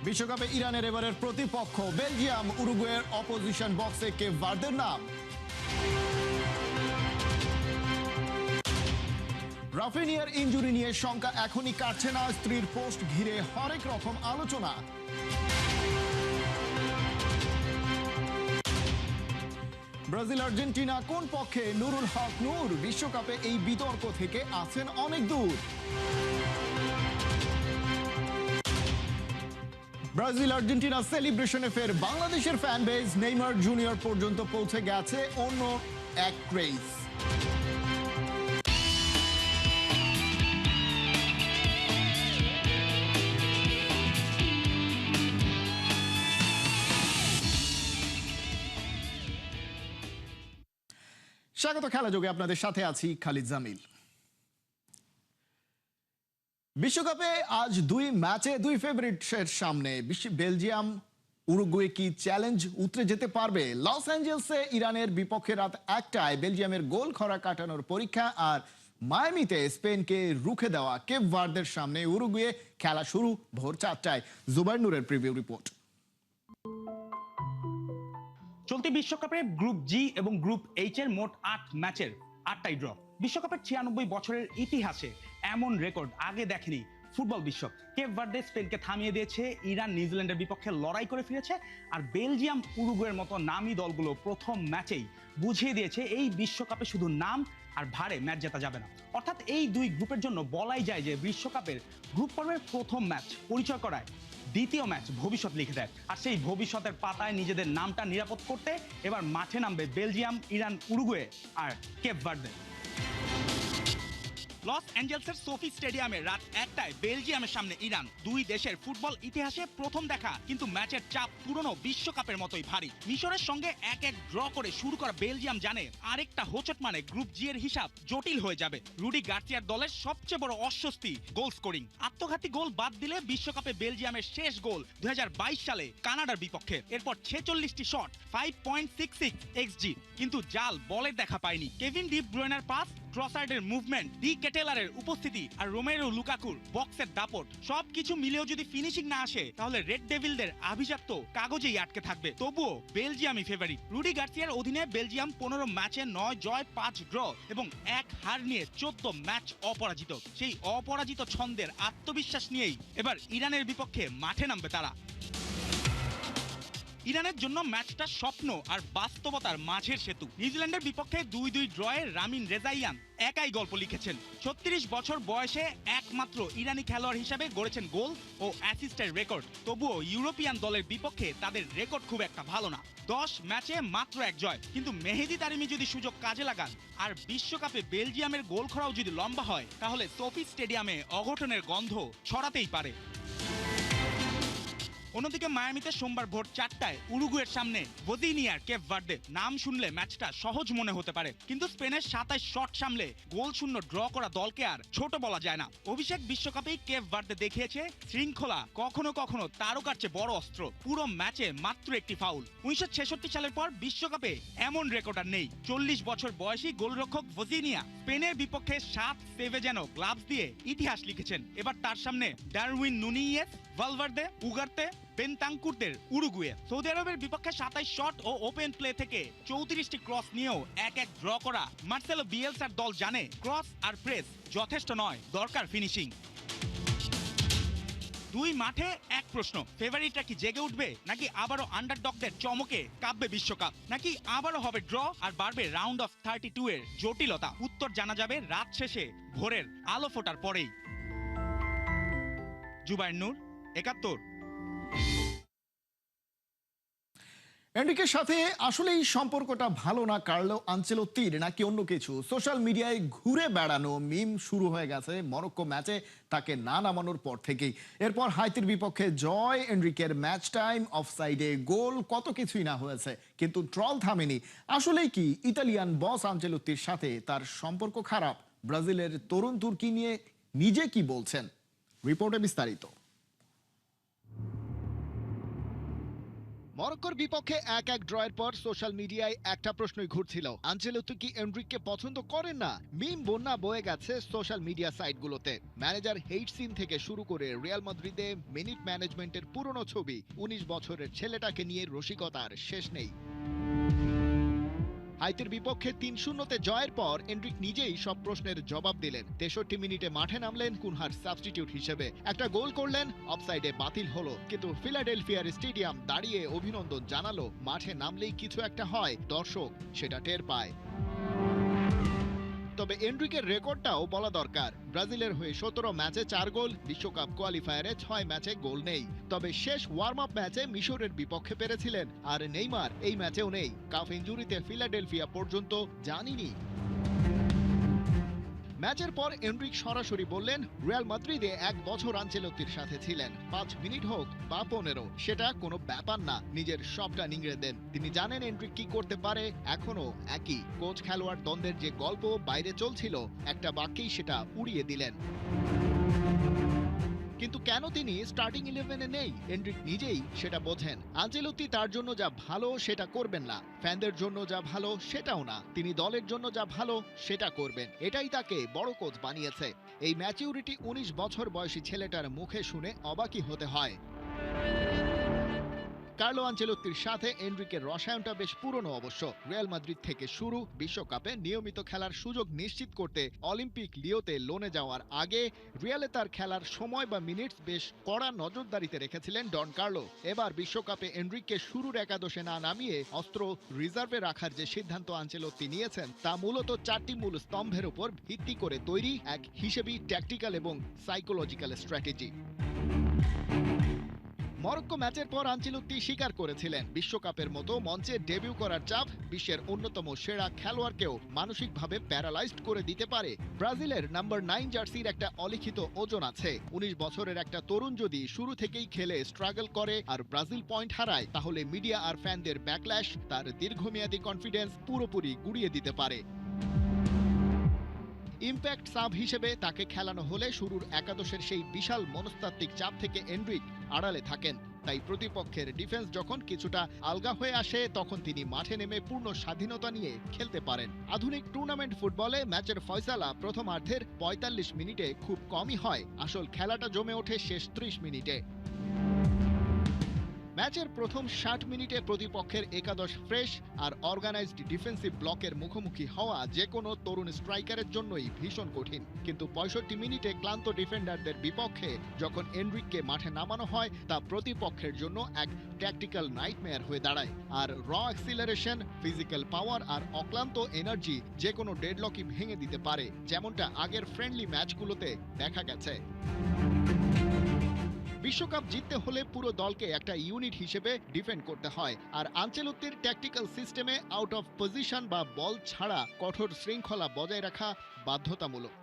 বিশ্বকাপে ইরানের এবারের প্রতিপক্ষ বেলজিয়াম, উরুগুয়ের অপোজিশন বক্সে কেপ ভার্দের নাম। রাফিনিয়ার ইনজুরি নিয়ে শঙ্কা এখনই কাটছে না, স্ত্রীর পোস্ট ঘিরে হরেক রকম আলোচনা। ব্রাজিল আর্জেন্টিনা কোন পক্ষে? নুরুল হক নূর বিশ্বকাপে এই বিতর্ক থেকে আছেন অনেক দূর। ব্রাজিল আর্জেন্টিনা সেলিব্রেশনে ফের বাংলাদেশের ফ্যান বেজ, নেইমার জুনিয়র পর্যন্ত পৌঁছে গেছে অন্য এক ক্রেজ। স্বাগত খেলা যোগে, আপনাদের সাথে আছি খালিদ জামিল। বিশ্বকাপে আজ দুই ম্যাচে দুই ফেভারিটের সামনে বেলজিয়াম উরুগুয়ে কি চ্যালেঞ্জ উতরে যেতে পারবে? লস অ্যাঞ্জেলসে ইরানের বিপক্ষে রাত 1টায় বেলজিয়ামের গোল খরা কাটানোর পরীক্ষা, আর মায়ামিতে স্পেনকে রুখে দেওয়া কেপ ভার্দের সামনে উরুগুয়ে খেলা শুরু ভোর 4টায়। জুবাইর নূরের প্রিভিউ রিপোর্ট। চলতি বিশ্বকাপে গ্রুপ জি এবং গ্রুপ এইচ এর মোট 8 ম্যাচের 8টাই ড্র। বিশ্বকাপের 96 বছরের ইতিহাসে এমন রেকর্ড আগে দেখেনি ফুটবল বিশ্ব। কেপ ভার্দে স্পেনকে থামিয়ে দিয়েছে, ইরান নিউজিল্যান্ডের বিপক্ষে লড়াই করে ফিরেছে, আর বেলজিয়াম উরুগুয়ের মতো নামি দলগুলো প্রথম ম্যাচেই বুঝিয়ে দিয়েছে এই বিশ্বকাপে শুধু নাম আর ভারে ম্যাচ জেতা যাবে না। অর্থাৎ এই দুই গ্রুপের জন্য বলাই যায় যে বিশ্বকাপের গ্রুপ পর্বের প্রথম ম্যাচ পরিচয় করায় দ্বিতীয় ম্যাচ ভবিষ্যৎ লিখে দেয়। আর সেই ভবিষ্যতের পাতায় নিজেদের নামটা নিরাপদ করতে এবার মাঠে নামবে বেলজিয়াম, ইরান, উরুগুয়ে আর কেপ ভার্দে। লস অ্যাঞ্জেলসের সোফি স্টেডিয়ামে রাত 1টায় বেলজিয়ামের সামনে ইরান। দুই দেশের ফুটবল ইতিহাসে প্রথম দেখা, কিন্তু ম্যাচের চাপ পুরনো বিশ্বকাপের মতোই ভারী। মিশরের সঙ্গে 1-1 ড্র করে শুরু করা বেলজিয়াম জানে আরেকটা হোঁচট মানে গ্রুপ জি এর হিসাব জটিল হয়ে যাবে। রুডি গার্সিয়ার দলের সবচেয়ে বড় অস্বস্তি গোল স্কোরিং। আত্মঘাতী গোল বাদ দিলে বিশ্বকাপে বেলজিয়ামের শেষ গোল 2022 সালে কানাডার বিপক্ষে। এরপর 46টি শট, 5.66 এক্সজি, কিন্তু জাল বলের দেখা পায়নি। কেভিন ডি ব্রুয়নার পাস, ট্রসার্ডের মুভমেন্ট, ডি কেটেলারের উপস্থিতি আর রোমেরো লুকাকুর বক্সের দাপট সবকিছু মিলেও যদি ফিনিশিং না আসে, তাহলে রেড ডেভিলদের আভিজাত্য কাগজেই আটকে থাকবে। তবুও বেলজিয়ামই ফেভারিট। রুডি গার্সিয়ার অধীনে বেলজিয়াম 15 ম্যাচে 9 জয় 5 ড্র এবং 1 হার নিয়ে 14 ম্যাচ অপরাজিত। সেই অপরাজিত ছন্দের আত্মবিশ্বাস নিয়েই এবার ইরানের বিপক্ষে মাঠে নামবে তারা। ইরানের জন্য ম্যাচটা স্বপ্ন আর বাস্তবতার মাঝের সেতু। নিউজিল্যান্ডের বিপক্ষে 2-2 ড্রয়ে রামিন রেজাইয়ান একাই গল্প লিখেছেন। 36 বছর বয়সে একমাত্র ইরানি খেলোয়াড় হিসেবে গড়েছেন গোল ও অ্যাসিস্টের রেকর্ড। তবুও ইউরোপিয়ান দলের বিপক্ষে তাদের রেকর্ড খুব একটা ভালো না। 10 ম্যাচে মাত্র 1 জয়। কিন্তু মেহেদি তারিমি যদি সুযোগ কাজে লাগান আর বিশ্বকাপে বেলজিয়ামের গোল খরাও যদি লম্বা হয়, তাহলে সোফি স্টেডিয়ামে অঘটনের গন্ধ ছড়াতেই পারে। অন্যদিকে মায়ামিতে সোমবার ভোর 4টায় উরুগুয়ের সামনে ভজিনিয়ার কেপ ভার্দে। নাম শুনলে ম্যাচটা সহজ মনে হতে পারে, কিন্তু স্পেনের 27 শট সামলে গোল শূন্য ড্র করা দলকে আর ছোট বলা যায় না। অভিষেক বিশ্বকাপেই কেপ ভার্দে দেখিয়েছে শৃঙ্খলা কখনো কখনো তারকার চেয়ে বড় অস্ত্র। পুরো ম্যাচে মাত্র একটি ফাউল। 1966 সালের পর বিশ্বকাপে এমন রেকর্ড আর নেই। 40 বছর বয়সী গোলরক্ষক ভজিনিয়া স্পেনের বিপক্ষে 7 সেভে যেন গ্লাভস দিয়ে ইতিহাস লিখেছেন। এবার তার সামনে ডারউইন নুনিয়েজ, ভালভার্দে, উগার্তে, বেনতাঙ্কুরদের উরুগুয়ে। সৌদি আরবের বিপক্ষে 27 শট ও ওপেন প্লে থেকে 34টি ক্রস নিয়েও 1-1 ড্র করা মার্সেলো বিয়েলসার দল জানে ক্রস আর প্রেস যথেষ্ট নয়, দরকার ফিনিশিং। দুই মাঠে এক প্রশ্ন, ফেভারিটরা কি জেগে উঠবে, নাকি আবারও আন্ডারডগদের চমকে কাঁপবে বিশ্বকাপ, নাকি আবারও হবে ড্র আর বাড়বে রাউন্ড অফ 32 এর জটিলতা? উত্তর জানা যাবে রাত শেষে ভোরের আলো ফোটার পরেই। জুবাইর নূর, 71। এনরিকের সাথে আসলে এই সম্পর্কটা ভালো না কার্লো আনচেলোত্তির, নাকি অন্য কিছু? সোশ্যাল মিডিয়ায় ঘুরে বেড়ানো মিম শুরু হয়ে গেছে মরক্কো ম্যাচে তাকে না নামানোর পর থেকেই। এরপর হাইতির বিপক্ষে জয়, এনরিকের ম্যাচ টাইম, অফসাইডে গোল, কত কিছুই না হয়েছে, কিন্তু ট্রল থামেনি। আসলেই কি ইতালিয়ান বস আনচেলোত্তির সাথে তার সম্পর্ক খারাপ? ব্রাজিলের তরুণ তুর্কি নিয়ে নিজে কি বলছেন? রিপোর্টে বিস্তারিত। মরক্কোর বিপক্ষে 1-1 ড্রয়ের পর সোশ্যাল মিডিয়ায় একটা প্রশ্নই ঘুরছিল, আনচেলত্তি কি এনরিককে পছন্দ করেন না? মিম বন্যা বয়ে গেছে সোশ্যাল মিডিয়া সাইটগুলোতে। ম্যানেজার হেইট সিন থেকে শুরু করে রিয়াল মাদ্রিদে মিনিট ম্যানেজমেন্টের পুরনো ছবি, 19 বছরের ছেলেটাকে নিয়ে রসিকতার শেষ নেই। হাইতির বিপক্ষে 3-0 জয়ের পর এনরিক নিজেই সব প্রশ্নের জবাব দিলেন। 63 মিনিটে মাঠে নামলেন কুনহার সাবস্টিটিউট হিসেবে, একটা গোল করলেন, অফসাইডে বাতিল হলো, কিন্তু ফিলাডেলফিয়ার স্টেডিয়াম দাঁড়িয়ে অভিনন্দন জানালো। মাঠে নামলেই কিছু একটা হয়, দর্শক সেটা টের পায়। তবে এনরিকের রেকর্ডটাও বলা দরকার। ব্রাজিলের হয়ে 17 ম্যাচে 4 গোল, বিশ্বকাপ কোয়ালিফায়ারে 6 ম্যাচে গোল নেই। তবে শেষ ওয়ার্ম আপ ম্যাচে মিশরের বিপক্ষে পেরেছিলেন, আর নেইমার এই ম্যাচেও নেই। কাফ ইনজুরিতে ফিলাডেলফিয়া পর্যন্ত জানিনি। ম্যাচের পর এনরিক সরাসরি বললেন, রিয়াল মাদ্রিদে 1 বছর আনচেলত্তির সাথে ছিলেন, 5 মিনিট হোক বা 15, সেটা কোনো ব্যাপার না, নিজের সবটা নিংড়ে দেন। তিনি জানেন এনরিক কি করতে পারে। এখনো একই কোচ খেলোয়াড় দ্বন্দ্বের যে গল্প বাইরে চলছিল, একটা বাক্যেই সেটা উড়িয়ে দিলেন। কিন্তু কেন তিনি স্টার্টিং 11-এ নেই, এনরিক নিজেই সেটা বোঝেন। আনচেলত্তি তার জন্য যা ভালো সেটা করবেন না, ফ্যানদের জন্য যা ভালো সেটাও না, তিনি দলের জন্য যা ভালো সেটা করবেন। এটাই তাকে বড় কোচ বানিয়েছে। এই ম্যাচিউরিটি 19 বছর বয়সী ছেলেটার মুখে শুনে অবাকই হতে হয়। কার্লো আনচেলত্তির সাথে এনরিকের রসায়নটা বেশ পুরনো অবশ্য। রিয়াল মাদ্রিদ থেকে শুরু, বিশ্বকাপে নিয়মিত খেলার সুযোগ নিশ্চিত করতে অলিম্পিক লিওতে লোনে যাওয়ার আগে রিয়ালে তার খেলার সময় বা মিনিটস বেশ কড়া নজরদারিতে রেখেছিলেন ডন কার্লো। এবার বিশ্বকাপে এনরিককে শুরুর একাদশে না নামিয়ে অস্ত্র রিজার্ভে রাখার যে সিদ্ধান্ত আনচেলত্তি নিয়েছেন, তা মূলত 4টি মূল স্তম্ভের উপর ভিত্তি করে তৈরি এক হিসেবি ট্যাকটিক্যাল এবং সাইকোলজিক্যাল স্ট্র্যাটেজি। মরক্কো ম্যাচের পর আনচেলত্তি স্বীকার করেছিলেন, বিশ্বকাপের মতো মঞ্চে ডেবিউ করার চাপ বিশ্বের অন্যতম সেরা খেলোয়াড়কেও মানসিকভাবে প্যারালাইজড করে দিতে পারে। ব্রাজিলের নাম্বার 9 জার্সির একটা অলিখিত ওজন আছে। 19 বছরের একটা তরুণ যদি শুরু থেকেই খেলে স্ট্রাগল করে আর ব্রাজিল পয়েন্ট হারায়, তাহলে মিডিয়া আর ফ্যানদের ব্যাকল্যাশ তার দীর্ঘমেয়াদী কনফিডেন্স পুরোপুরি গুঁড়িয়ে দিতে পারে। ইম্প্যাক্ট সাব হিসেবে তাকে খেলানো হলে শুরুর একাদশের সেই বিশাল মনস্তাত্ত্বিক চাপ থেকে এনরিক আড়ালে থাকেন। তাই প্রতিপক্ষের ডিফেন্স যখন কিছুটা আলগা হয়ে আসে, তখন তিনি মাঠে নেমে পূর্ণ স্বাধীনতা নিয়ে খেলতে পারেন। আধুনিক টুর্নামেন্ট ফুটবলে ম্যাচের ফয়সালা প্রথমার্ধের 45 মিনিটে খুব কমই হয়, আসল খেলাটা জমে ওঠে শেষ 30 মিনিটে। ম্যাচের প্রথম 60 মিনিটে প্রতিপক্ষের একাদশ ফ্রেশ আর অর্গানাইজড ডিফেন্সিভ ব্লকের মুখোমুখি হওয়া যে কোনো তরুণ স্ট্রাইকারের জন্যই ভীষণ কঠিন। কিন্তু 65 মিনিটে ক্লান্ত ডিফেন্ডারদের বিপক্ষে যখন এনরিককে মাঠে নামানো হয়, তা প্রতিপক্ষের জন্য এক ট্যাকটিক্যাল নাইটমেয়ার হয়ে দাঁড়ায়। আর র অ্যাক্সিলারেশন, ফিজিক্যাল পাওয়ার আর অক্লান্ত এনার্জি যে কোনো ডেডলকই ভেঙে দিতে পারে, যেমনটা আগের ফ্রেন্ডলি ম্যাচগুলোতে দেখা গেছে। বিশ্বকাপ জিততে হলে পুরো দলকে একটা ইউনিট হিসেবে ডিফেন্ড করতে হয়, আর আনচেলত্তির ট্যাকটিক্যাল সিস্টেমে আউট অফ পজিশন বা বল ছাড়া কঠোর শৃঙ্খলা বজায় রাখা বাধ্যতামূলক।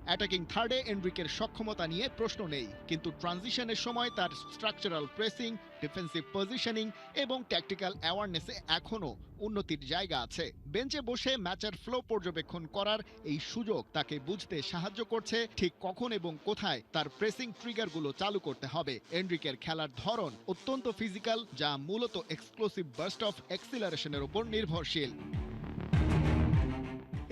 অ্যাটাকিং থার্ডে এনরিকের সক্ষমতা নিয়ে প্রশ্ন নেই, কিন্তু ট্রানজিশনের সময় তার স্ট্রাকচারাল প্রেসিং, ডিফেন্সিভ পজিশনিং এবং ট্যাকটিক্যাল অ্যাওয়ারনেসে এখনও উন্নতির জায়গা আছে। বেঞ্চে বসে ম্যাচের ফ্লো পর্যবেক্ষণ করার এই সুযোগ তাকে বুঝতে সাহায্য করছে ঠিক কখন এবং কোথায় তার প্রেসিং ট্রিগারগুলো চালু করতে হবে। এনরিকের খেলার ধরন অত্যন্ত ফিজিক্যাল, যা মূলত এক্সক্লুসিভ বার্স্ট অফ এক্সিলারেশনের উপর নির্ভরশীল।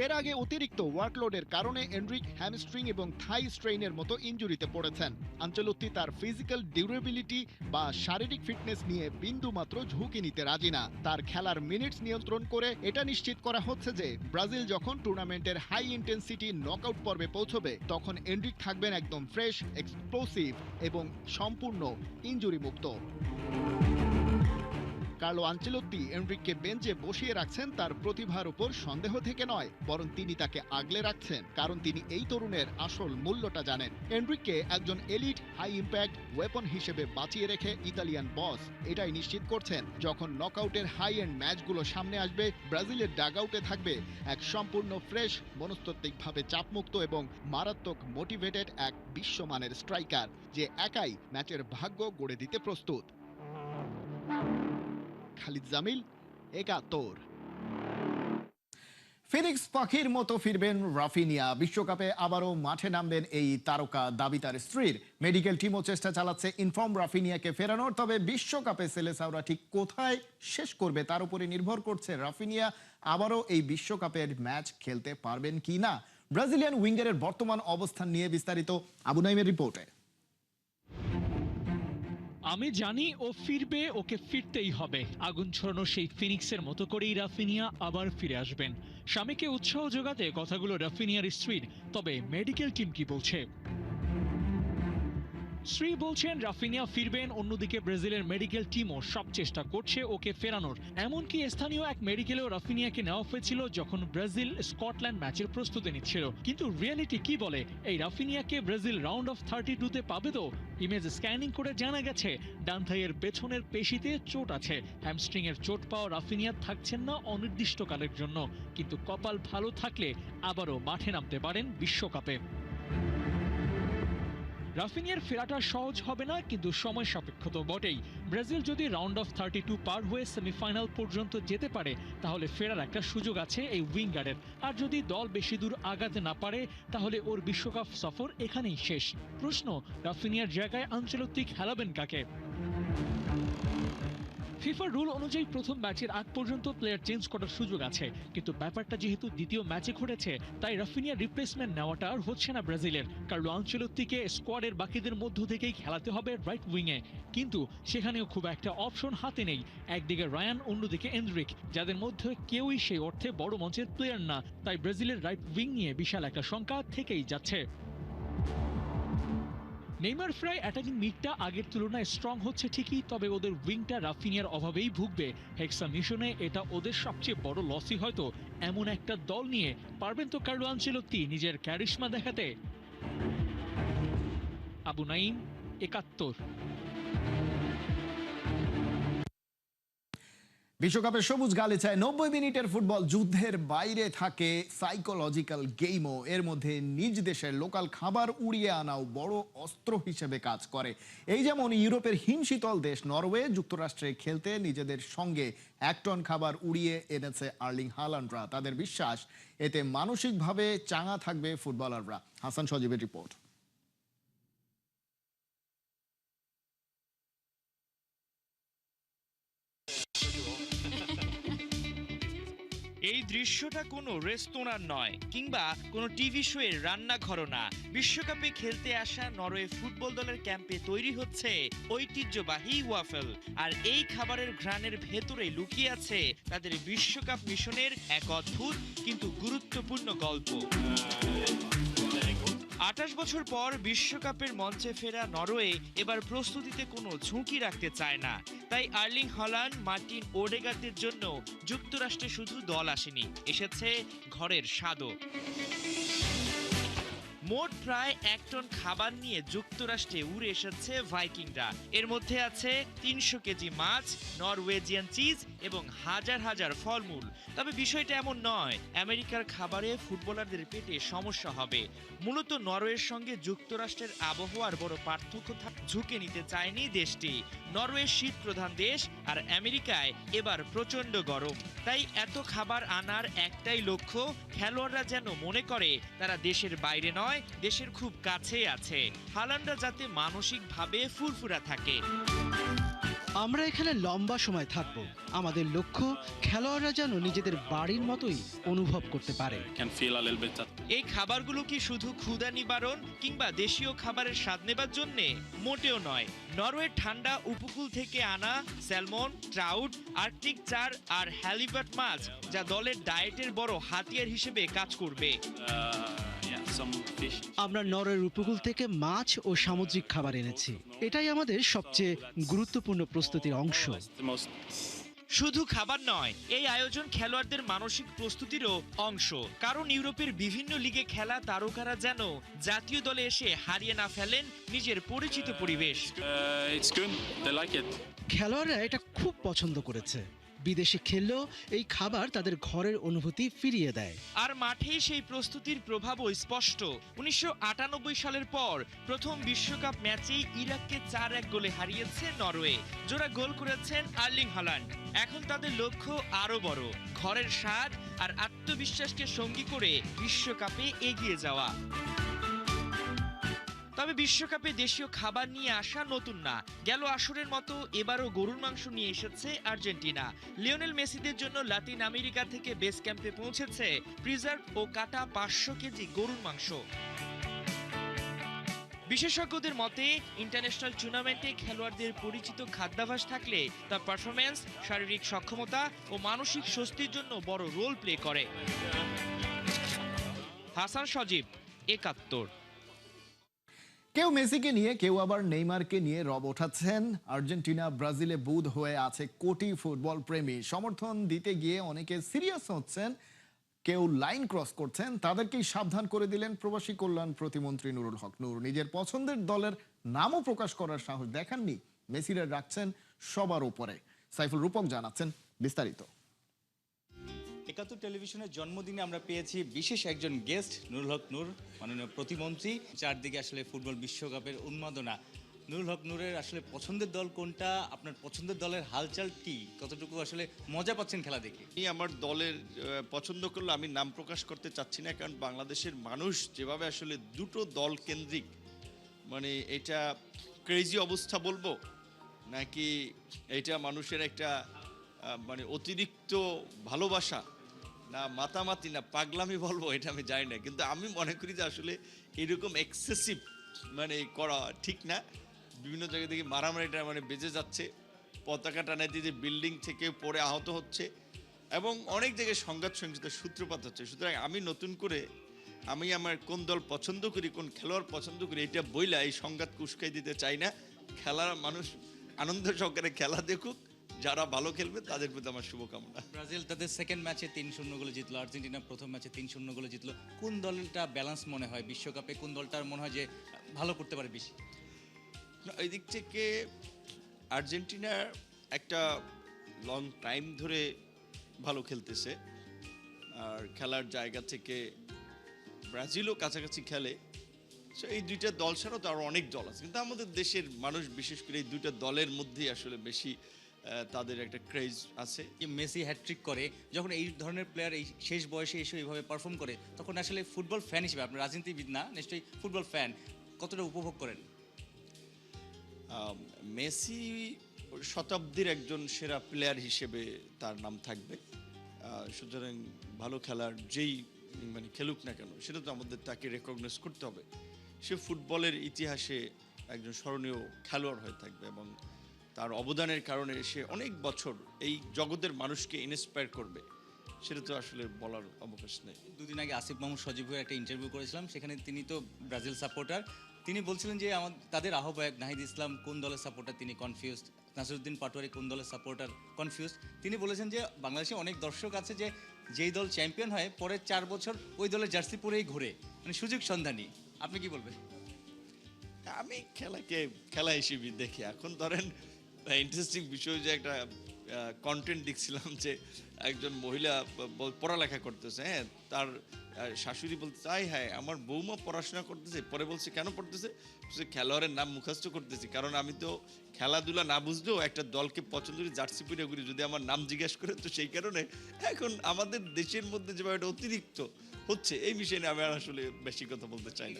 এর আগে অতিরিক্ত ওয়ার্কলোডের কারণে এনরিক হ্যামস্ট্রিং এবং থাই স্ট্রেইনের মতো ইনজুরিতে পড়েছেন। আনচেলত্তি তার ফিজিক্যাল ডিউরেবিলিটি বা শারীরিক ফিটনেস নিয়ে বিন্দুমাত্র ঝুঁকি নিতে রাজি না। তার খেলার মিনিটস নিয়ন্ত্রণ করে এটা নিশ্চিত করা হচ্ছে যে ব্রাজিল যখন টুর্নামেন্টের হাই ইন্টেন্সিটি নকআউট পর্বে পৌঁছবে, তখন এনরিক থাকবেন একদম ফ্রেশ, এক্সপ্লোসিভ এবং সম্পূর্ণ ইনজুরি মুক্ত। কার্লো আনচেলত্তি এনরিককে বেঞ্চে বসিয়ে রাখছেন তার প্রতিভার উপর সন্দেহ থেকে নয়, বরং তিনি তাকে আগলে রাখছেন কারণ তিনি এই তরুণের আসল মূল্যটা জানেন। এনরিককে একজন এলিট হাই ইম্প্যাক্ট ওয়েপন হিসেবে বাঁচিয়ে রেখে ইতালিয়ান বস এটাই নিশ্চিত করছেন, যখন নকআউটের হাই এন্ড ম্যাচগুলো সামনে আসবে, ব্রাজিলের ডাগআউটে থাকবে এক সম্পূর্ণ ফ্রেশ, মনস্তাত্ত্বিকভাবে চাপমুক্ত এবং মারাত্মক মোটিভেটেড এক বিশ্বমানের স্ট্রাইকার, যে একাই ম্যাচের ভাগ্য গড়ে দিতে প্রস্তুত। খালিদ জামিল, একাত্তর। ফিনিক্স পাখির মতো ফিরবেন রাফিনিয়া। বিশ্বকাপে আবারও মাঠে নামবেন এই তারকা, দাবি তার স্ত্রীর। মেডিকেল টিমও চেষ্টা চালাচ্ছে ইনফর্ম রাফিনিয়াকে ফেরানোর। তবে বিশ্বকাপে সেলেসাওরা ঠিক কোথায় শেষ করবে তার উপরে নির্ভর করছে রাফিনিয়া আবারও এই বিশ্বকাপের ম্যাচ খেলতে পারবেন কি না। ব্রাজিলিয়ান উইঙ্গারের বর্তমান অবস্থান নিয়ে বিস্তারিত আবু নাইমের রিপোর্টে। আমি জানি ও ফিরবে, ওকে ফিরতেই হবে। আগুন ছড়ানো সেই ফিনিক্সের মতো করেই রাফিনিয়া আবার ফিরে আসবেন। স্বামীকে উৎসাহ যোগাতে কথাগুলো রাফিনিয়ার স্ত্রীর। তবে মেডিকেল টিম কি বলছে? শ্রী বলছেন রাফিনিয়া ফিরবেন, অন্যদিকে ব্রাজিলের মেডিকেল টিমও সব চেষ্টা করছে ওকে ফেরানোর। এমনকি স্থানীয় এক মেডিকেলেও রাফিনিয়াকে নেওয়া হয়েছিল যখন ব্রাজিল স্কটল্যান্ড ম্যাচের প্রস্তুতি নিচ্ছিল। কিন্তু রিয়েলিটি কি বলে? এই রাফিনিয়াকে ব্রাজিল রাউন্ড অফ 32-তে পাবে তো? ইমেজ স্ক্যানিং করে জানা গেছে ডান থাইয়ের পেছনের পেশিতে চোট আছে। হ্যামস্ট্রিং এর চোট পাওয়া রাফিনিয়া থাকছেন না অনির্দিষ্টকালের জন্য। কিন্তু কপাল ভালো থাকলে আবারও মাঠে নামতে পারেন বিশ্বকাপে। রাফিনিয়ার ফেরাটা সহজ হবে না, কিন্তু সময় সাপেক্ষ তো বটেই। ব্রাজিল যদি রাউন্ড অফ 32 পার হয়ে সেমিফাইনাল পর্যন্ত যেতে পারে তাহলে ফেরার একটা সুযোগ আছে এই উইঙ্গারের। আর যদি দল বেশি দূর আগাতে না পারে তাহলে ওর বিশ্বকাপ সফর এখানেই শেষ। প্রশ্ন, রাফিনিয়ার জায়গায় আনচেলত্তি খেলাবেন কাকে? ফিফার রুল অনুযায়ী প্রথম ম্যাচের আগ পর্যন্ত প্লেয়ার চেঞ্জ করার সুযোগ আছে, কিন্তু ব্যাপারটা যেহেতু দ্বিতীয় ম্যাচে ঘটেছে তাই রাফিনিয়ার রিপ্লেসমেন্ট নেওয়াটা আর হচ্ছে না ব্রাজিলের। কার্লো আনচেলত্তিকে স্কোয়াডের বাকিদের মধ্য থেকেই খেলাতে হবে রাইট উইংয়ে, কিন্তু সেখানেও খুব একটা অপশন হাতে নেই। একদিকে রায়ান, অন্যদিকে এন্ড্রিক, যাদের মধ্যে কেউই সেই অর্থে বড় মঞ্চের প্লেয়ার না। তাই ব্রাজিলের রাইট উইং নিয়ে বিশাল একটা শঙ্কা থেকেই যাচ্ছে। নেইমার ফ্রাই অ্যাটাকিং মিডটা আগের তুলনায় স্ট্রং হচ্ছে ঠিকই, তবে ওদের উইংটা রাফিনিয়ার অভাবেই ভুগবে। হেক্সা মিশনে এটা ওদের সবচেয়ে বড় লসই হয়তো। এমন একটা দল নিয়ে পারবেন তো কার্লো আনচেলত্তি নিজের ক্যারিশমা দেখাতে? আবু নাইম, ৭১। বিশ্বকাপের সবুজ গালিচায় 90 মিনিটের ফুটবল যুদ্ধের বাইরে থাকে সাইকোলজিক্যাল গেমও। এর মধ্যে নিজ দেশের লোকাল খাবার উড়িয়ে আনাও বড় অস্ত্র হিসেবে কাজ করে। এই যেমন ইউরোপের হিমশীতল দেশ নরওয়ে যুক্তরাষ্ট্রে খেলতে নিজেদের সঙ্গে 1 টন খাবার উড়িয়ে এনেছে আর্লিং হালান্ডরা। তাদের বিশ্বাস এতে মানসিকভাবে চাঙা থাকবে ফুটবলাররা। হাসান সজীবের রিপোর্ট। এই দৃশ্যটা কোনো রেস্তোরাঁর নয় কিংবা কোনো টিভি শো এর রান্নাঘরও না। বিশ্বকাপে খেলতে আসা নরওয়ে ফুটবল দলের ক্যাম্পে তৈরি হচ্ছে ঐতিহ্যবাহী ওয়াফেল। আর এই খাবারের ঘ্রাণের ভেতরে লুকিয়ে আছে তাদের বিশ্বকাপ মিশনের এক অদ্ভুত কিন্তু গুরুত্বপূর্ণ গল্প। 28 বছর পর বিশ্বকাপের মঞ্চে ফেরা নরওয়ে এবার প্রস্তুতিতে কোনো ঝুঁকি রাখতে চায় না। তাই আর্লিং হল্যান্ড, মার্টিন ওডেগার্ডের জন্য যুক্তরাষ্ট্রে শুধু দল আসেনি, এসেছে ঘরের স্বাদও। মোট প্রায় 1 টন খাবার নিয়ে যুক্তরাষ্ট্রে উড়ে এসেছে ভাইকিংরা। এর মধ্যে আছে 300 কেজি মাছ, নরওয়েজিয়ান চিজ এবং হাজার হাজার ফলমূল। তবে বিষয়টা এমন নয় আমেরিকার খাবারে ফুটবলারদের পেটে সমস্যা হবে। মূলত নরওয়ের সঙ্গে যুক্তরাষ্ট্রের আবহাওয়ার বড় পার্থক্য ঝুঁকে নিতে চায়নি দেশটি। নরওয়ে শীত প্রধান দেশ, আর আমেরিকায় এবার প্রচন্ড গরম। তাই এত খাবার আনার একটাই লক্ষ্য, খেলোয়াড়রা যেন মনে করে তারা দেশের বাইরে নয়, দেশের খুব কাছে আছে। হালান্ডরা যাতে মানসিকভাবে ফুরফুরা থাকে। আমরা এখানে লম্বা সময় থাকব। আমাদের লক্ষ্য খেলোয়াড়রা যেন নিজেদের বাড়ির মতোই অনুভব করতে পারে। এই খাবারগুলো কি শুধু ক্ষুধা নিবারণ কিংবা দেশীয় খাবারের স্বাদ নেবার জন্যে? মোটেও নয়। নরওয়ের ঠান্ডা উপকূল থেকে আনা স্যালমন, ট্রাউট, আর্কটিক চার আর হ্যালিবার্ট মাছ, যা দলের ডায়েটের বড় হাতিয়ার হিসেবে কাজ করবে। আমরা নরওয়ের উপকূল থেকে মাছ ও সামুদ্রিক খাবার এনেছি। এটাই আমাদের সবচেয়ে গুরুত্বপূর্ণ প্রস্তুতির অংশ। শুধু খাবার নয়, এই আয়োজন খেলোয়াড়দের মানসিক প্রস্তুতিরও অংশ। কারণ ইউরোপের বিভিন্ন লিগে খেলা তারকারা যেন জাতীয় দলে এসে হারিয়ে না ফেলেন নিজের পরিচিত পরিবেশ। খেলোয়াড়রা এটা খুব পছন্দ করেছে। বিদেশে খেললেও এই খাবার তাদের ঘরের অনুভূতি ফিরিয়ে দেয়। আর মাঠেই সেই প্রস্তুতির প্রভাবও স্পষ্ট। 1998 সালের পর প্রথম বিশ্বকাপ ম্যাচেই ইরাককে 4-1 গোলে হারিয়েছে নরওয়ে। জোড়া গোল করেছেন আর্লিং হালান্ড। এখন তাদের লক্ষ্য আরো বড়, ঘরের স্বাদ আর আত্মবিশ্বাসকে সঙ্গী করে বিশ্বকাপে এগিয়ে যাওয়া। তবে বিশ্বকাপে দেশীয় খাবার নিয়ে আসা নতুন না। গেল আসরের মতো এবারও গরুর মাংস নিয়ে এসেছে আর্জেন্টিনা। লিওনেল মেসিদের জন্য লাতিন আমেরিকা থেকে বেস ক্যাম্পে পৌঁছেছে প্রিজার্ভ ও কাটা 500 কেজি গরুর মাংস। বিশেষজ্ঞদের মতে ইন্টারন্যাশনাল টুর্নামেন্টে খেলোয়াড়দের পরিচিত খাদ্যাভ্যাস থাকলে তা পারফরম্যান্স, শারীরিক সক্ষমতা ও মানসিক স্বস্তির জন্য বড় রোল প্লে করে। হাসান সজীব, ৭১। কেউ মেসিকে নিয়ে, কেউ আবার নেইমারকে নিয়ে রব ওঠাচ্ছেন। আর্জেন্টিনা ব্রাজিলে বুঁদ হয়ে আছে কোটি ফুটবল প্রেমী। সমর্থন দিতে গিয়ে অনেকে সিরিয়াস হচ্ছেন, কেউ লাইন ক্রস করছেন। তাদেরকেই সাবধান করে দিলেন প্রবাসী কল্যাণ প্রতিমন্ত্রী নুরুল হক নূর। নিজের পছন্দের দলের নামও প্রকাশ করার সাহস দেখাননি। মেসিরা রাখছেন সবার উপরে। সাইফুল রূপক জানাচ্ছেন বিস্তারিত। ৭১ টেলিভিশনের জন্মদিনে আমরা পেয়েছি বিশেষ একজন গেস্ট, নুরুল হক নূর, মাননীয় প্রতিমন্ত্রী। চারদিকে আসলে ফুটবল বিশ্বকাপের উন্মাদনা। নুরুল হক নূরের আসলে পছন্দের দল কোনটা? আপনার পছন্দের দলের হালচাল কি? কতটুকু আসলে মজা পাচ্ছেন খেলা দেখে? আমি আমার দলের পছন্দ করলে আমি নাম প্রকাশ করতে চাচ্ছি না, কারণ বাংলাদেশের মানুষ যেভাবে আসলে দুটো দল কেন্দ্রিক, মানে এটা ক্রেজি অবস্থা বলবো নাকি এটা মানুষের একটা মানে অতিরিক্ত ভালোবাসা, না মাতামাতি, না পাগলামি বলবো, এটা আমি জানি না। কিন্তু আমি মনে করি যে আসলে এরকম এক্সেসিভ মানে করা ঠিক না। বিভিন্ন জায়গা থেকে মারামারিটা মানে বেজে যাচ্ছে, পতাকা টানাইতে যে বিল্ডিং থেকে পড়ে আহত হচ্ছে এবং অনেক জায়গায় সংঘাত সহিংসতার সূত্রপাত হচ্ছে। সুতরাং আমি নতুন করে আমি আমার কোন দল পছন্দ করি, কোন খেলোয়াড় পছন্দ করি, এটা বইলা এই সংঘাত উস্কাই দিতে চাই না। খেলার মানুষ আনন্দ সহকারে খেলা দেখুক, যারা ভালো খেলবে তাদের প্রতি আমার শুভকামনা। ব্রাজিল তাদের সেকেন্ড ম্যাচে 3-0 গোলে জিতলো, আর্জেন্টিনা প্রথম ম্যাচে 3-0 গোলে জিতলো। কোন দলটা ব্যালেন্স মনে হয় বিশ্বকাপে? কোন দলটার মনে হয় যে ভালো করতে পারে বেশি? এই দিক থেকে আর্জেন্টিনার একটা লং টাইম ধরে ভালো খেলতেছে, আর খেলার জায়গা থেকে ব্রাজিলও কাছাকাছি খেলে। সো এই দুইটা দল ছাড়াও তো আরও অনেক দল আছে, কিন্তু আমাদের দেশের মানুষ বিশেষ করে এই দুইটা দলের মধ্যেই আসলে বেশি তাদের একটা ক্রেজ আছে। মেসি হ্যাটট্রিক করে, যখন এই ধরনের প্লেয়ার এই শেষ বয়সে এসে এইভাবে পারফর্ম করে, তখন আসলে ফুটবল ফ্যান হিসেবে, আপনি রাজনীতিবিদ না নিশ্চয়ই, ফুটবল ফ্যান কতটা উপভোগ করেন? মেসি শতাব্দীর একজন সেরা প্লেয়ার হিসেবে তার নাম থাকবে। সুতরাং ভালো খেলার যেই মানে খেলুক না কেন, সেটা তো আমাদের তাকে রেকগনাইজ করতে হবে। সে ফুটবলের ইতিহাসে একজন স্মরণীয় খেলোয়াড় হয়ে থাকবে এবং তার অবদানের কারণে সে অনেক বছর এই জগতের মানুষকে ইন্সপায়ার করবে, সেটা তো আসলে বলার অবকাশ নেই। দুদিন আগে আসিফ মাহমুদ সজীবের একটা ইন্টারভিউ করেছিলাম, সেখানে তিনি তো ব্রাজিল সাপোর্টার। তিনি বলছিলেন যে তাদের আহ্বায়ক নাহিদ ইসলাম কোন দলের সাপোর্টার তিনি কনফিউজড, নাসিরুদ্দিন পাটোয়ারি কোন দলের সাপোর্টার কনফিউজড। তিনি বলেছেন যে বাংলাদেশে অনেক দর্শক আছে যে যেই দল চ্যাম্পিয়ন হয় পরের 4 বছর ওই দলের জার্সি পরেই ঘুরে, মানে সুযোগ সন্ধানী। আপনি কি বলবেন? আমি খেলাকে খেলা হিসেবে দেখি। এখন ধরেন ইন্টারেস্টিং বিষয় যে একটা কন্টেন্ট দেখছিলাম যে একজন মহিলা পড়ালেখা করতেছে, হ্যাঁ, তার শাশুড়ি বলতে চাই, হ্যাঁ আমার বৌমা পড়াশোনা করতেছে, পরে বলছে কেন পড়তেছে, খেলোয়াড়ের নাম মুখস্থ করতেছি, কারণ আমি তো খেলাধুলা না বুঝলেও একটা দলকে পছন্দ করি, জার্সি পরে করি, যদি আমার নাম জিজ্ঞেস করে, তো সেই কারণে এখন আমাদের দেশের মধ্যে যেভাবে একটা অতিরিক্ত হচ্ছে, এই বিষয়ে নিয়ে আমি আর আসলে বেশি কথা বলতে চাই না।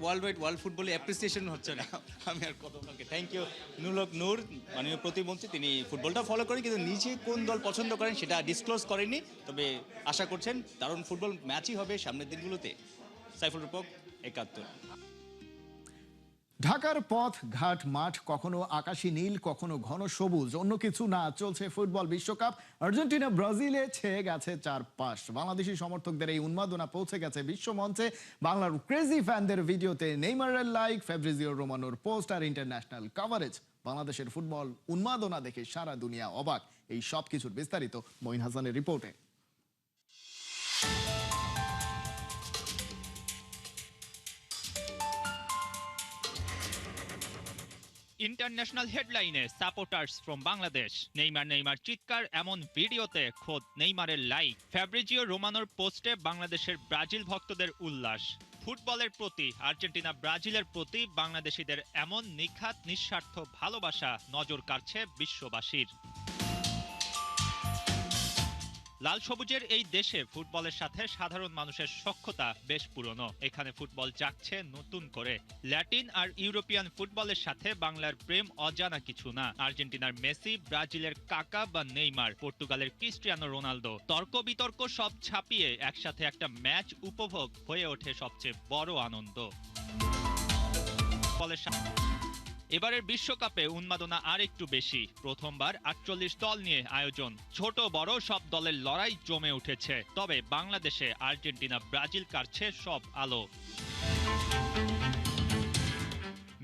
ওয়ার্ল্ড ফুটবলে অ্যাপ্রিসিয়েশন হচ্ছে না। আমি আর কথা বলতে, থ্যাংক ইউ নুরুল হক নূর, মাননীয় প্রতিমন্ত্রী। তিনি ফুটবলটা ফলো করেন কিন্তু নিজে কোন দল পছন্দ করেন সেটা ডিসক্লোজ করেননি, তবে আশা করছেন দারুণ ফুটবল ম্যাচই হবে সামনের দিনগুলোতে। সাইফুল রূপক, ৭১। ঢাকার পথ ঘাট মাঠ কখনো আকাশী নীল, কখনো ঘন সবুজ, অন্য কিছু না। চলছে ফুটবল বিশ্বকাপ। আর্জেন্টিনা ব্রাজিলে ছেয়ে গেছে চারপাশ। বাংলাদেশি সমর্থকদের এই উন্মাদনা পৌঁছে গেছে বিশ্বমঞ্চে। বাংলার ক্রেজি ফ্যানদের ভিডিওতে নেইমারের লাইক, ফেব্রিজিও রোমানোর পোস্ট আর ইন্টারন্যাশনাল কভারেজ। বাংলাদেশের ফুটবল উন্মাদনা দেখে সারা দুনিয়া অবাক। এই সব কিছুর বিস্তারিত মঈন হাসানের রিপোর্টে। ইন্টারন্যাশনাল হেডলাইনে সাপোর্টার্স ফ্রম বাংলাদেশ। নেইমার চিৎকার, এমন ভিডিওতে খোদ নেইমারের লাইক। ফ্যাব্রিজিও রোমানোর পোস্টে বাংলাদেশের ব্রাজিল ভক্তদের উল্লাস। ফুটবলের প্রতি আর্জেন্টিনা ব্রাজিলের প্রতি বাংলাদেশিদের এমন নিখাত নিঃস্বার্থ ভালোবাসা নজর কাড়ছে বিশ্ববাসীর। লাল সবুজের এই দেশে ফুটবলের সাথে সাধারণ মানুষের সখ্যতা বেশ পুরনো। এখানে ফুটবল জাগছে নতুন করে। ল্যাটিন আর ইউরোপিয়ান ফুটবলের সাথে বাংলার প্রেম অজানা কিছু না। আর্জেন্টিনার মেসি, ব্রাজিলের কাকা বা নেইমার, পর্তুগালের ক্রিস্টিয়ানো রোনালদো, তর্ক বিতর্ক সব ছাপিয়ে একসাথে একটা ম্যাচ উপভোগ হয়ে ওঠে সবচেয়ে বড় আনন্দ। এবারের বিশ্বকাপে উন্মাদনা আর একটু বেশি। প্রথমবার ৪৮ দল নিয়ে আয়োজন। ছোট বড় সব দলের লড়াই জমে উঠেছে। তবে বাংলাদেশে আর্জেন্টিনা ব্রাজিল কাড়ছে সব আলো।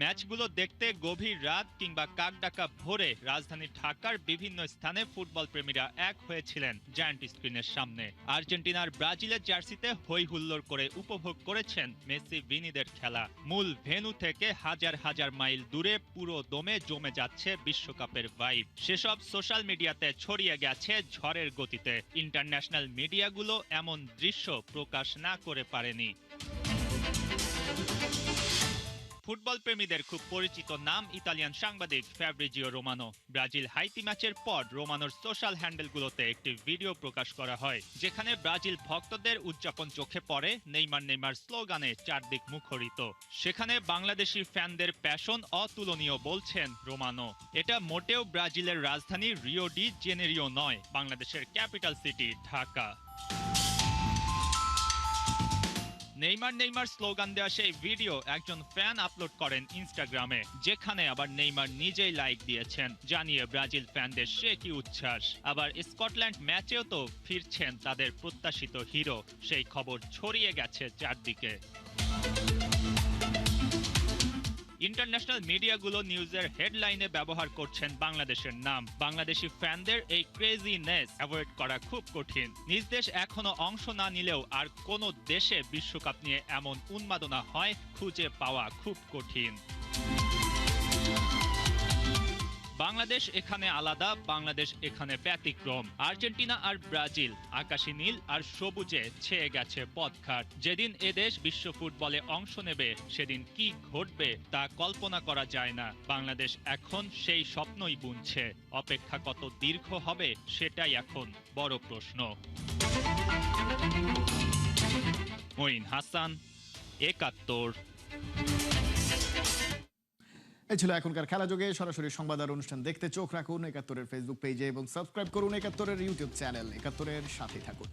ম্যাচগুলো দেখতে গভীর রাত কিংবা কাকডাকা ভোরে রাজধানী ঢাকার বিভিন্ন স্থানে ফুটবল প্রেমীরা এক হয়েছিলেন জায়ান্ট স্ক্রিনের সামনে। আর্জেন্টিনার ব্রাজিলের জার্সিতে হই হুল্লোড় করে উপভোগ করেছেন মেসি ভিনিদের খেলা। মূল ভেন্যু থেকে হাজার হাজার মাইল দূরে পুরো দমে জমে যাচ্ছে বিশ্বকাপের ভাইব। সেসব সোশ্যাল মিডিয়াতে ছড়িয়ে গেছে ঝড়ের গতিতে। ইন্টারন্যাশনাল মিডিয়াগুলো এমন দৃশ্য প্রকাশ না করে পারেনি। ফুটবল প্রেমীদের খুব পরিচিত নাম ইতালিয়ান সাংবাদিক ফ্যাব্রিজিও রোমানো। ব্রাজিল হাইতি ম্যাচের পর রোমানোর সোশ্যাল হ্যান্ডেলগুলোতে একটি ভিডিও প্রকাশ করা হয়, যেখানে ব্রাজিল ভক্তদের উদযাপন চোখে পড়ে নেইমার স্লোগানে চারদিক মুখরিত। সেখানে বাংলাদেশি ফ্যানদের প্যাশন অতুলনীয় বলছেন রোমানো। এটা মোটেও ব্রাজিলের রাজধানী রিও ডি জেনেরিও নয়, বাংলাদেশের capital city Dhaka. Neymar slogan দেওয়া সেই ভিডিও একজন ফ্যান আপলোড করেন ইনস্টাগ্রামে, যেখানে আবার নেইমার নিজেই লাইক দিয়েছেন, জানিয়ে ব্রাজিল ফ্যানদের সে কি উচ্ছ্বাস। আবার স্কটল্যান্ড ম্যাচেও তো ফিরছেন তাদের প্রত্যাশিত হিরো, সেই খবর ছড়িয়ে গেছে চারদিকে। ইন্টারন্যাশনাল মিডিয়াগুলো নিউজের হেডলাইনে ব্যবহার করছেন বাংলাদেশের নাম। বাংলাদেশি ফ্যানদের এই ক্রেজিনেস অ্যাভয়েড করা খুব কঠিন। নিজ দেশ এখনো অংশ না নিলেও আর কোন দেশে বিশ্বকাপ নিয়ে এমন উন্মাদনা হয় খুঁজে পাওয়া খুব কঠিন। বাংলাদেশ এখানে আলাদা, বাংলাদেশ এখানে ব্যতিক্রম। আর্জেন্টিনা আর ব্রাজিল আকাশী নীল আর সবুজে ছেয়ে গেছে পথঘাট। যেদিন এদেশ বিশ্ব ফুটবলে অংশ নেবে সেদিন কি ঘটবে তা কল্পনা করা যায় না। বাংলাদেশ এখন সেই স্বপ্নই বুনছে। অপেক্ষা কত দীর্ঘ হবে সেটাই এখন বড় প্রশ্ন। মঈন হাসান, ৭১। এই ছিল এখনকার খেলা যোগে। সরাসরি সংবাদ আর অনুষ্ঠান দেখতে চোখ রাখুন ৭১-এর ফেসবুক পেজে এবং সাবস্ক্রাইব করুন ৭১-এর ইউটিউব চ্যানেল। ৭১-এর সাথে থাকুন।